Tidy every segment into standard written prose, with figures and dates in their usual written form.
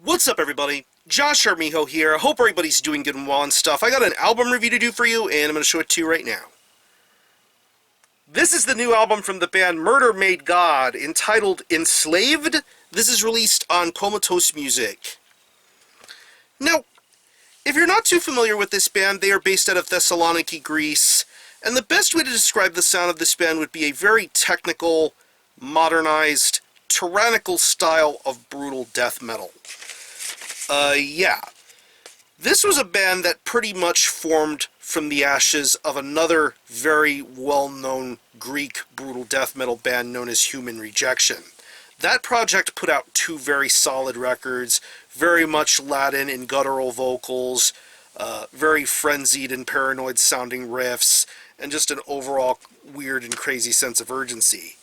What's up, everybody? Josh Armijo here. I hope everybody's doing good and well and stuff. I got an album review to do for you, and I'm going to show it to you right now. This is the new album from the band Murder Made God, entitled Enslaved. This is released on Comatose Music. Now, if you're not too familiar with this band, they are based out of Thessaloniki, Greece, and the best way to describe the sound of this band would be a very technical, modernized, tyrannical style of brutal death metal. Yeah. This was a band that pretty much formed from the ashes of another very well-known Greek brutal death metal band known as Human Rejection. That project put out two very solid records, very much Latin and guttural vocals, very frenzied and paranoid sounding riffs, and just an overall weird and crazy sense of urgency.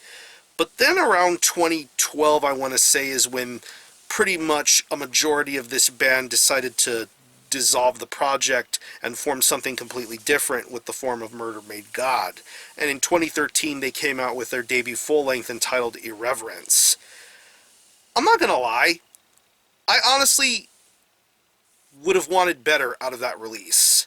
But then around 2012, I want to say, is when pretty much a majority of this band decided to dissolve the project and form something completely different with the form of Murder Made God. And in 2013, they came out with their debut full-length entitled Irreverence. I'm not gonna lie, I honestly would have wanted better out of that release.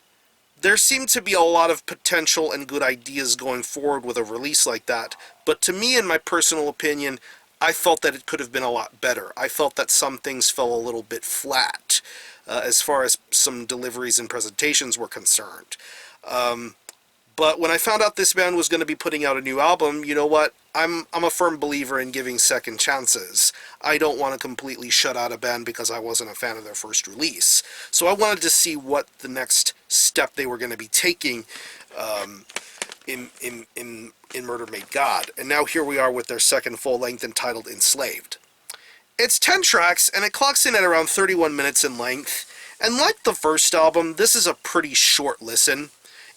There seemed to be a lot of potential and good ideas going forward with a release like that, but to me, in my personal opinion, I felt that it could have been a lot better. I felt that some things fell a little bit flat as far as some deliveries and presentations were concerned. But when I found out this band was going to be putting out a new album, you know what? I'm a firm believer in giving second chances. I don't want to completely shut out a band because I wasn't a fan of their first release. So I wanted to see what the next step they were going to be taking in Murder Made God. And now here we are with their second full-length entitled Enslaved. It's 10 tracks, and it clocks in at around 31 minutes in length. And like the first album, this is a pretty short listen.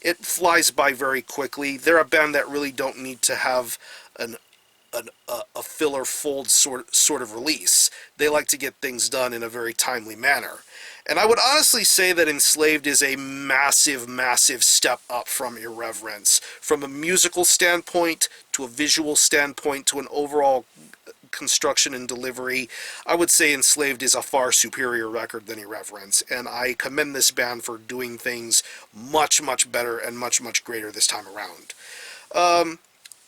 It flies by very quickly. They're a band that really don't need to have a filler fold sort of release. They like to get things done in a very timely manner. And I would honestly say that Enslaved is a massive, massive step up from Irreverence. From a musical standpoint, to a visual standpoint, to an overall construction and delivery, I would say Enslaved is a far superior record than Irreverence, and I commend this band for doing things much, much better and much, much greater this time around.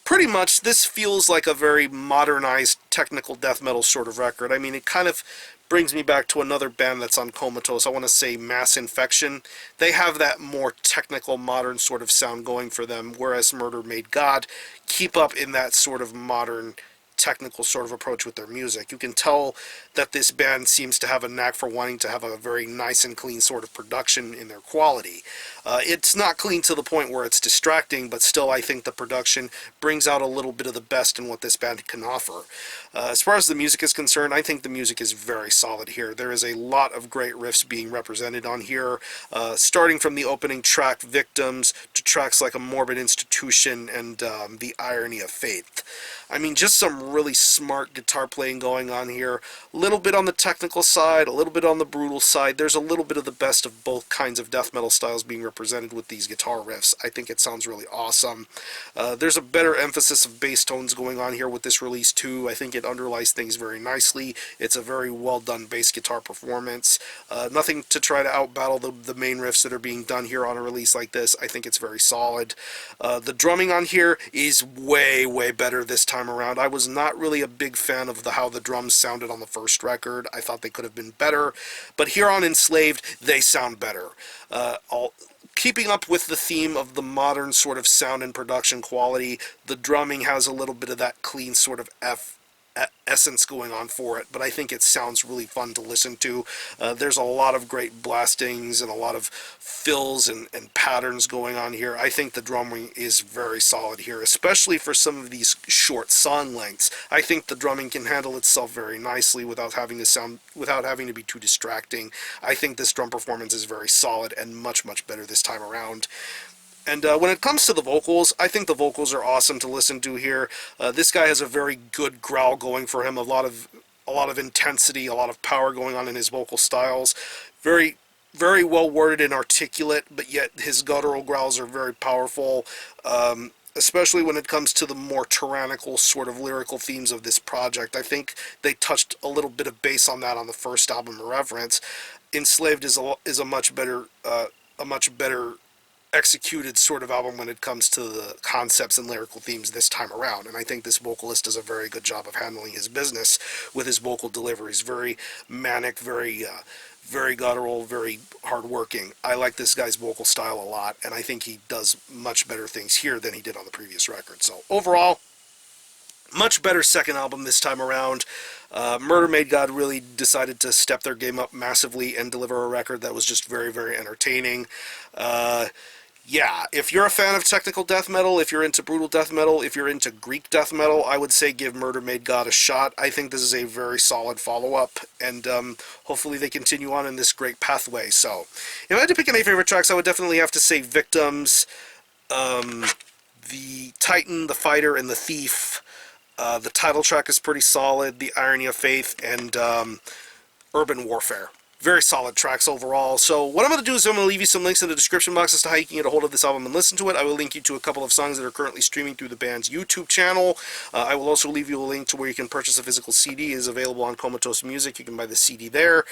Pretty much, this feels like a very modernized technical death metal sort of record. I mean, it kind of brings me back to another band that's on Comatose. I want to say Mass Infection. They have that more technical, modern sort of sound going for them, whereas Murder Made God keep up in that sort of modern technical sort of approach with their music. You can tell that this band seems to have a knack for wanting to have a very nice and clean sort of production in their quality. It's not clean to the point where it's distracting, but still I think the production brings out a little bit of the best in what this band can offer. As far as the music is concerned, I think the music is very solid here. There is a lot of great riffs being represented on here, starting from the opening track Victims to tracks like A Morbid Institution and The Irony of Faith. I mean, just some really smart guitar playing going on here. A little bit on the technical side, a little bit on the brutal side. There's a little bit of the best of both kinds of death metal styles being represented with these guitar riffs. I think it sounds really awesome. There's a better emphasis of bass tones going on here with this release too. I think it underlies things very nicely. It's a very well done bass guitar performance. Nothing to try to outbattle the main riffs that are being done here on a release like this. I think it's very solid. The drumming on here is way, way better this time around. I was not really a big fan of how the drums sounded on the first record. I thought they could have been better, but here on Enslaved, they sound better. Keeping up with the theme of the modern sort of sound and production quality, the drumming has a little bit of that clean sort of essence going on for it, but I think it sounds really fun to listen to. There's a lot of great blastings and a lot of fills and patterns going on here. I think the drumming is very solid here, especially for some of these short song lengths. I think the drumming can handle itself very nicely without having to be too distracting. I think this drum performance is very solid and much, much better this time around. And when it comes to the vocals, I think the vocals are awesome to listen to here. This guy has a very good growl going for him, a lot of intensity, a lot of power going on in his vocal styles. Very, very well worded and articulate, but yet his guttural growls are very powerful. especially when it comes to the more tyrannical sort of lyrical themes of this project. I think they touched a little bit of base on that on the first album, Irreverence. Enslaved is a much better executed sort of album when it comes to the concepts and lyrical themes this time around. And I think this vocalist does a very good job of handling his business with his vocal deliveries. Very manic, very guttural, very hardworking. I like this guy's vocal style a lot, and I think he does much better things here than he did on the previous record. So overall, much better second album this time around. Murder Made God really decided to step their game up massively and deliver a record that was just very, very entertaining. Yeah, if you're a fan of technical death metal, if you're into brutal death metal, if you're into Greek death metal, I would say give Murder Made God a shot. I think this is a very solid follow-up, and hopefully they continue on in this great pathway. So, if I had to pick any favorite tracks, I would definitely have to say Victims, the Titan, the Fighter, and the Thief. The title track is pretty solid, The Irony of Faith, and Urban Warfare. Very solid tracks overall. So what I'm going to do is I'm going to leave you some links in the description box as to how you can get a hold of this album and listen to it. I will link you to a couple of songs that are currently streaming through the band's YouTube channel. I will also leave you a link to where you can purchase a physical CD. It is available on Comatose Music. You can buy the CD there,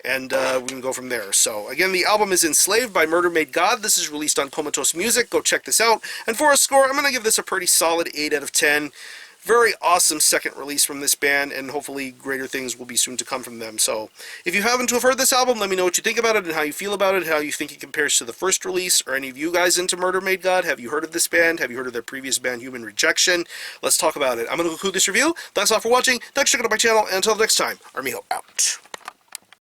and we can go from there. So again, the album is Enslaved by Murder Made God. This is released on Comatose Music. Go check this out. And for a score, I'm going to give this a pretty solid 8 out of 10. Very awesome second release from this band, and hopefully greater things will be soon to come from them. So, if you happen to have heard this album, let me know what you think about it and how you feel about it, how you think it compares to the first release. Are any of you guys into Murder Made God? Have you heard of this band? Have you heard of their previous band, Human Rejection? Let's talk about it. I'm going to conclude this review. Thanks a lot for watching. Thanks for checking out my channel, and until next time, Armijo out.